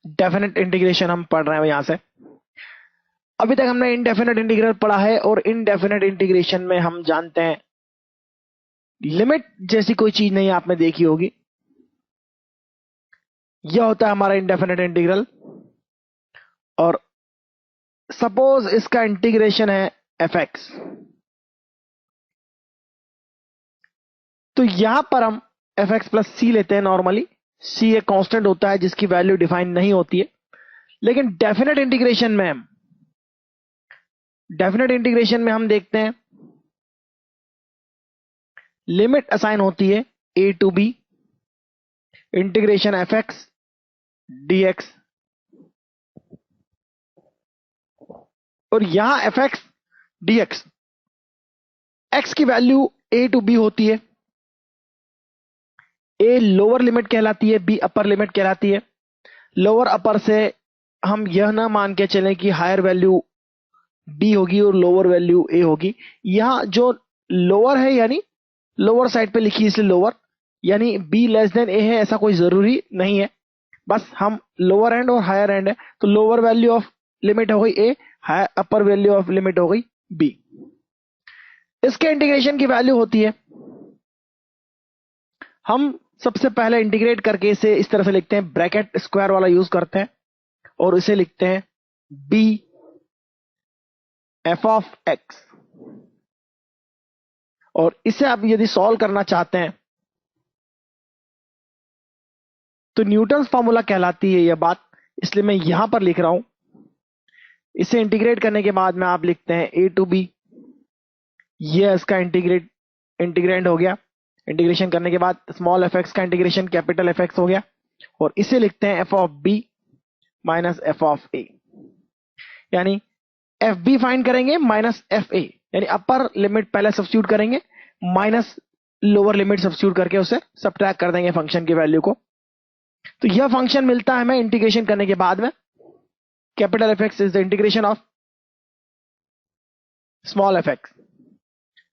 Definite integration हम पढ़ रहे हैं यहां से। अभी तक हमने इनडेफिनेट इंटीग्रल पढ़ा है और इनडेफिनेट इंटीग्रेशन में हम जानते हैं लिमिट जैसी कोई चीज नहीं आपने देखी होगी। यह होता है हमारा इनडेफिनेट इंटीग्रल और सपोज इसका इंटीग्रेशन है एफ एक्स, तो यहां पर हम एफ एक्स प्लस सी लेते हैं। नॉर्मली सी एक कांस्टेंट होता है जिसकी वैल्यू डिफाइन नहीं होती है, लेकिन डेफिनेट इंटीग्रेशन में हम देखते हैं लिमिट असाइन होती है a to b integration f x dx, और यहां एफ एक्स डीएक्स एक्स की वैल्यू ए टू बी होती है। ए लोअर लिमिट कहलाती है, बी अपर लिमिट कहलाती है। लोअर अपर से हम यह ना मान के चलें कि हायर वैल्यू बी होगी और लोअर वैल्यू ए होगी। यहां जो लोअर है यानी लोअर साइड पे लिखी इसलिए लोअर, यानी बी लेस देन ए है ऐसा कोई जरूरी नहीं है। बस हम लोअर एंड और हायर एंड है, तो लोअर वैल्यू ऑफ लिमिट हो गई a, higher upper value of limit हो गई बी। इसके इंटीग्रेशन की वैल्यू होती है, हम सबसे पहले इंटीग्रेट करके इसे इस तरह से लिखते हैं, ब्रैकेट स्क्वायर वाला यूज करते हैं और इसे लिखते हैं बी एफ ऑफ एक्स। और इसे आप यदि सॉल्व करना चाहते हैं तो न्यूटन फॉर्मूला कहलाती है यह बात, इसलिए मैं यहां पर लिख रहा हूं। इसे इंटीग्रेट करने के बाद में आप लिखते हैं ए टू बी, यह इसका इंटीग्रेंड हो गया। इंटीग्रेशन करने के बाद स्मॉल एफ एक्स का इंटीग्रेशन कैपिटल एफ एक्स हो गया, और इसे लिखते हैं F of b minus f of a, यानी एफ बी फाइंड करेंगे माइनस एफ ए, यानी अपर लिमिट पहले सब्स्टिट्यूट करेंगे माइनस लोअर लिमिट सब्स्टिट्यूट करके उसे सब्ट्रैक्ट कर देंगे फंक्शन की वैल्यू को। तो यह फंक्शन मिलता है हमें इंटीग्रेशन करने के बाद में। Capital F X is the integration of small F X.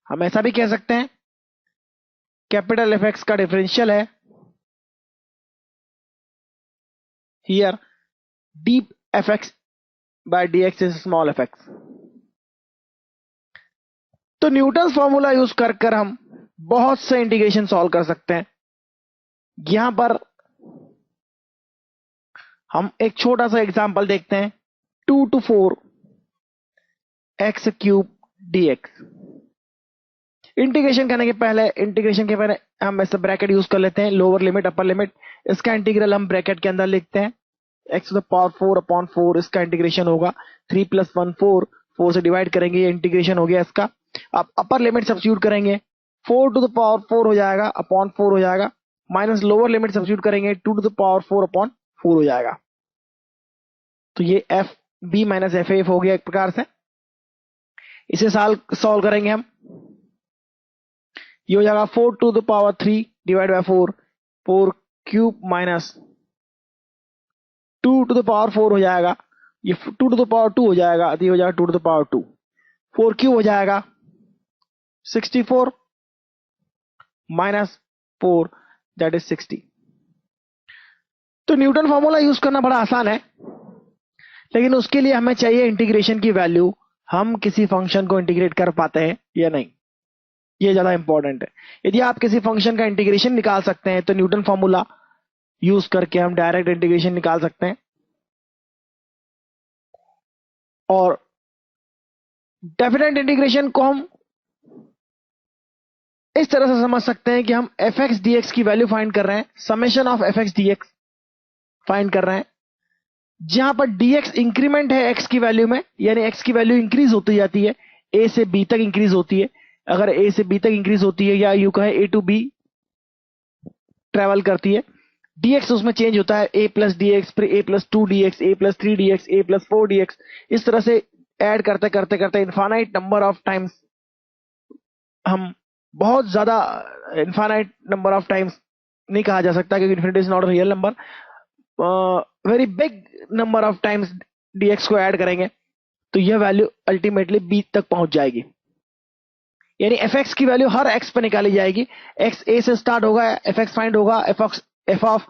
हम ऐसा भी कह सकते हैं कैपिटल एफ एक्स का डिफरेंशियल है here D F X by D X is small F X. तो न्यूटन फॉर्मूला यूज कर हम बहुत से इंटीग्रेशन सॉल्व कर सकते हैं। यहां पर हम एक छोटा सा एग्जांपल देखते हैं, 2 to 4 X cube DX. Integration के पहले हम ऐसे ब्रैकेट यूज कर लेते हैं, लोअर लिमिट अपर लिमिट। इसका इंटीग्रल हम ब्रैकेट के अंदर लिखते हैं X to the power 4 upon 4। इसका इंटीग्रेशन होगा 3 + 1 4, 4 से डिवाइड करेंगे, ये इंटीग्रेशन हो गया इसका। अब अपर लिमिट सब्स्टिट्यूट करेंगे, 4 to the power 4 हो जाएगा अपॉन 4 हो जाएगा, माइनस लोअर लिमिट सब्स्टिट्यूट करेंगे 2 to the power 4 अपॉन 4 हो जाएगा। तो ये F B minus F A हो गया एक प्रकार से। इसे सॉल्व करेंगे हम, ये हो जाएगा 4 to the power 3 divide by 4, 4 cube minus 2 to the power 4 हो जाएगा, ये 2 to the power 2 हो जाएगा, तो ये हो जाएगा 2 to the power 2। 4 क्यूब हो जाएगा 64 माइनस 4 दैट इज 60। तो न्यूटन फॉर्मूला यूज करना बड़ा आसान है, लेकिन उसके लिए हमें चाहिए इंटीग्रेशन की वैल्यू। हम किसी फंक्शन को इंटीग्रेट कर पाते हैं या नहीं, ये ज्यादा इंपॉर्टेंट है। यदि आप किसी फंक्शन का इंटीग्रेशन निकाल सकते हैं तो न्यूटन फॉर्मूला यूज करके हम डायरेक्ट इंटीग्रेशन निकाल सकते हैं। और डेफिनेट इंटीग्रेशन को हम इस तरह से समझ सकते हैं कि हम एफ एक्स डी एक्स की वैल्यू फाइंड कर रहे हैं, summation of F x d x find कर रहे हैं, जहां पर dx इंक्रीमेंट है x की वैल्यू में, यानी x की वैल्यू इंक्रीज होती जाती है, a से b तक इंक्रीज होती है। अगर a से b तक इंक्रीज होती है या यूं कहें a to b ट्रेवल करती है, dx उसमें चेंज होता है, a प्लस dx, फिर a plus 2dx, a plus 3dx, a plus 4dx, इस तरह से ऐड करते करते करते इनफाइनाइट नंबर ऑफ टाइम्स, हम बहुत ज्यादा इनफाइनाइट नंबर ऑफ टाइम्स नहीं कहा जा सकता क्योंकि infinity is not real number, very big number of times dx को ऐड करेंगे तो यह वैल्यू अल्टीमेटली b तक पहुंच जाएगी। यानी fx की वैल्यू हर x पर निकाली जाएगी। x a से स्टार्ट होगा, fx फाइंड होगा, f of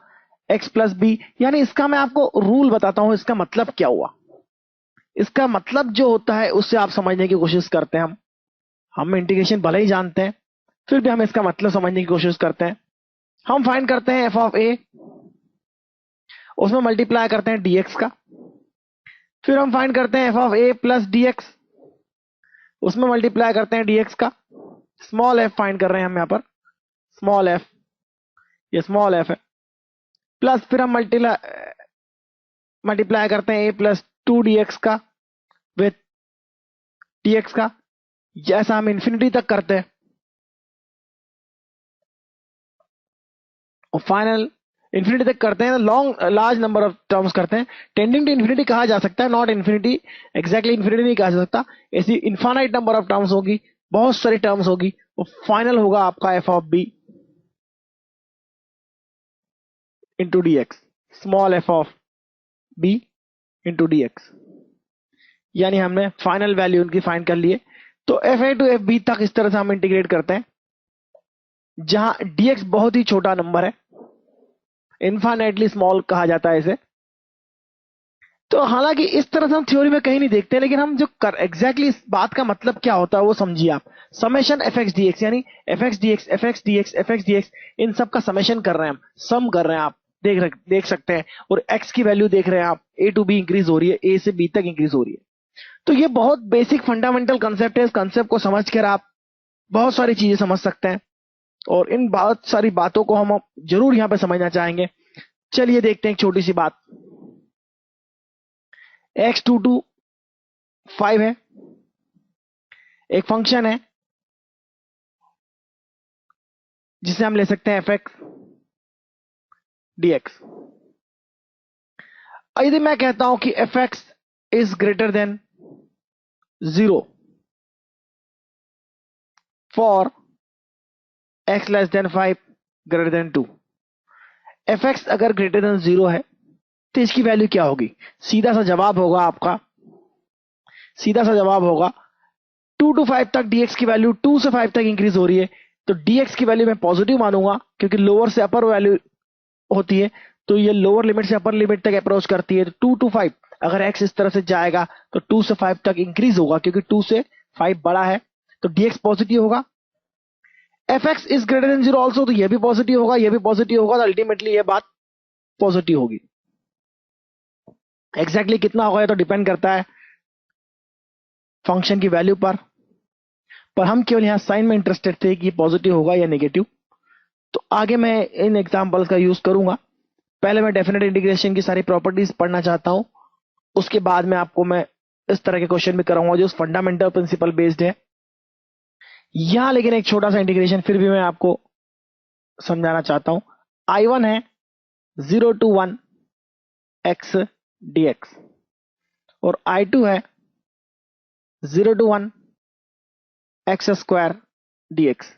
X plus B, यानी इसका मैं आपको रूल बताता हूं, इसका मतलब क्या हुआ। इसका मतलब जो होता है उससे आप समझने की कोशिश करते हैं। हम इंटीग्रेशन भले ही जानते हैं, फिर भी हम इसका मतलब समझने की कोशिश करते हैं। हम फाइंड करते हैं एफ ऑफ ए, उसमें मल्टीप्लाई करते हैं डीएक्स का। फिर हम फाइंड करते हैं F of A plus DX, उसमें मल्टीप्लाई करते हैं डीएक्स का। स्मॉल एफ फाइंड कर रहे हैं हम यहां पर, स्मॉल एफ, ये स्मॉल एफ है। प्लस फिर हम मल्टीप्लाई करते हैं ए प्लस 2 dx का विथ dx का। जैसा हम इंफिनिटी तक करते हैं और फाइनल इंफिनिटी तक करते हैं, long large number of terms करते हैं। टेंडिंग टू इंफिनिटी कहा जा सकता है, नॉट इंफिनिटी, एग्जैक्टली इंफिनिटी नहीं कहा जा सकता। ऐसी इनफाइनाइट नंबर ऑफ टर्म्स होगी, बहुत सारी टर्म्स होगी, और फाइनल होगा आपका F of B into D X, small F of B into D x. यानी हमने फाइनल वैल्यू उनकी फाइंड कर लिए। तो F A to F B तक इस तरह से हम इंटीग्रेट करते हैं, जहां dx बहुत ही छोटा नंबर है, इनफाइनाइटली स्मॉल कहा जाता है इसे। तो हालांकि इस तरह से हम थ्योरी में कहीं नहीं देखते, लेकिन हम जो एग्जैक्टली इस बात का मतलब क्या होता है वो समझिए आप। Summation f x d x, यानी f x d x, f x d x, f x d x, इन सब का समेशन कर रहे हैं हम, सम कर रहे हैं आप, देख सकते हैं। और एक्स की वैल्यू देख रहे हैं आप, ए टू बी इंक्रीज हो रही है, ए से बी तक इंक्रीज हो रही है। तो ये बहुत बेसिक फंडामेंटल कंसेप्ट है। इस कंसेप्ट को समझकर आप बहुत सारी चीजें समझ सकते हैं, और इन बहुत सारी बातों को हम जरूर यहां पे समझना चाहेंगे। चलिए देखते हैं एक छोटी सी बात। x2 to 5 है, एक फंक्शन है जिसे हम ले सकते हैं एफ एक्स डी एक्स। यदि मैं कहता हूं कि F X is greater than 0 for x less than 5 greater than 2, F x अगर ग्रेटर देन 0 है तो इसकी वैल्यू क्या होगी? सीधा सा जवाब होगा आपका, सीधा सा जवाब होगा 2 to 5 तक dx की वैल्यू 2 से 5 तक इंक्रीज हो रही है, तो dx की वैल्यू मैं पॉजिटिव मानूंगा, क्योंकि लोअर से अपर वैल्यू होती है, तो ये लोअर लिमिट से अपर लिमिट तक अप्रोच करती है। तो 2 to 5 अगर x इस तरह से जाएगा तो 2 से 5 तक इंक्रीज होगा, क्योंकि 2 से 5 बड़ा है, तो dx पॉजिटिव होगा। F X is greater than 0 also, तो ये भी पॉजिटिव होगा, ये भी पॉजिटिव होगा, तो अल्टीमेटली ये बात पॉजिटिव होगी। एग्जैक्टली कितना होगा ये तो डिपेंड करता है फंक्शन की वैल्यू पर हम केवल यहां साइन में इंटरेस्टेड थे कि पॉजिटिव होगा या नेगेटिव। तो आगे मैं इन एग्जांपल्स का यूज करूंगा। पहले मैं डेफिनेट इंटीग्रेशन की सारी प्रॉपर्टीज पढ़ना चाहता हूं, उसके बाद में आपको मैं इस तरह के क्वेश्चन भी कराऊंगा जो फंडामेंटल प्रिंसिपल बेस्ड है। यहां लेकिन एक छोटा सा इंटीग्रेशन फिर भी मैं आपको समझाना चाहता हूं। I1 है 0 to 1 x dx, और I2 है 0 to 1 x स्क्वायर dx।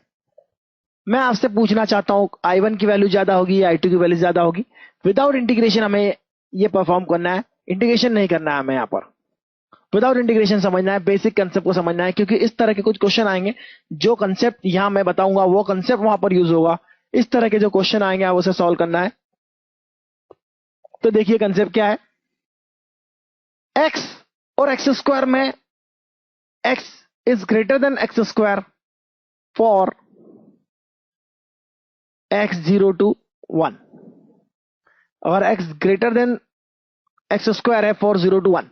मैं आपसे पूछना चाहता हूं I1 की वैल्यू ज्यादा होगी या I2 की वैल्यू ज्यादा होगी? विदाउट इंटीग्रेशन हमें ये परफॉर्म करना है, इंटीग्रेशन नहीं करना है हमें। यहां पर विदाउट इंटीग्रेशन समझना है, बेसिक कंसेप्ट को समझना है, क्योंकि इस तरह के कुछ क्वेश्चन आएंगे, जो कंसेप्ट यहां मैं बताऊंगा वो कंसेप्ट वहां पर यूज होगा। इस तरह के जो क्वेश्चन आएंगे आप उसे सॉल्व करना है। तो देखिए कंसेप्ट क्या है। x और एक्स स्क्वायर में x is greater than x square for x 0 to 1। अगर x greater than x square है फॉर 0 to 1,